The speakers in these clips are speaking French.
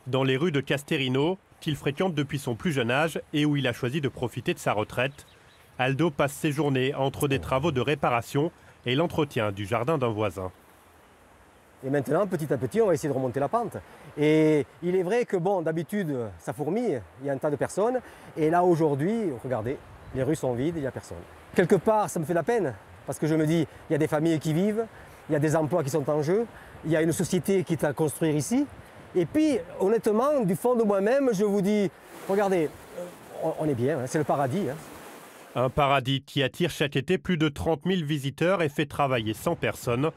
Dans les rues de Casterino, qu'il fréquente depuis son plus jeune âge et où il a choisi de profiter de sa retraite, Aldo passe ses journées entre des travaux de réparation et l'entretien du jardin d'un voisin. Et maintenant, petit à petit, on va essayer de remonter la pente. Et il est vrai que, bon, d'habitude, ça fourmille, il y a un tas de personnes. Et là, aujourd'hui, regardez, les rues sont vides, il n'y a personne. Quelque part, ça me fait de la peine, parce que je me dis, il y a des familles qui vivent, il y a des emplois qui sont en jeu, il y a une société qui est à construire ici. Et puis, honnêtement, du fond de moi-même, je vous dis, regardez, on est bien, hein, c'est le paradis. Hein. Un paradis qui attire chaque été plus de 30 000 visiteurs et fait travailler 100 personnes.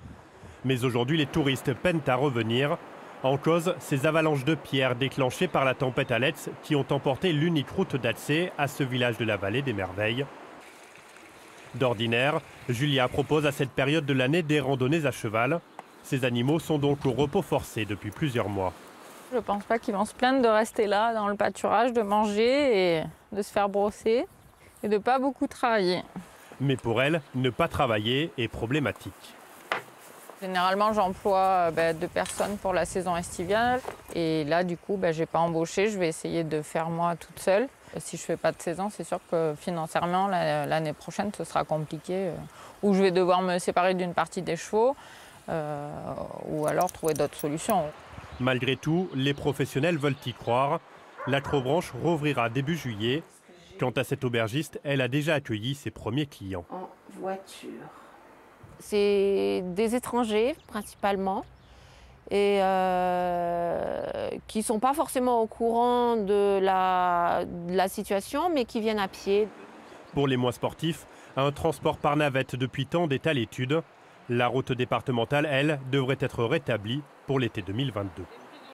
Mais aujourd'hui, les touristes peinent à revenir. En cause, ces avalanches de pierres déclenchées par la tempête Alex qui ont emporté l'unique route d'accès à ce village de la vallée des merveilles. D'ordinaire, Julia propose à cette période de l'année des randonnées à cheval. Ces animaux sont donc au repos forcé depuis plusieurs mois. Je ne pense pas qu'ils vont se plaindre de rester là dans le pâturage, de manger et de se faire brosser et de pas beaucoup travailler. Mais pour elle, ne pas travailler est problématique. Généralement, j'emploie 2 personnes pour la saison estivale. Et là, du coup, je n'ai pas embauché. Je vais essayer de faire moi toute seule. Si je ne fais pas de saison, c'est sûr que financièrement, l'année prochaine, ce sera compliqué. Ou je vais devoir me séparer d'une partie des chevaux, ou alors trouver d'autres solutions. Malgré tout, les professionnels veulent y croire. L'acrobranche rouvrira début juillet. Quant à cette aubergiste, elle a déjà accueilli ses premiers clients. En voiture. C'est des étrangers principalement et qui ne sont pas forcément au courant de la situation mais qui viennent à pied. Pour les moins sportifs, un transport par navette depuis tant est à l'étude. La route départementale, elle, devrait être rétablie pour l'été 2022.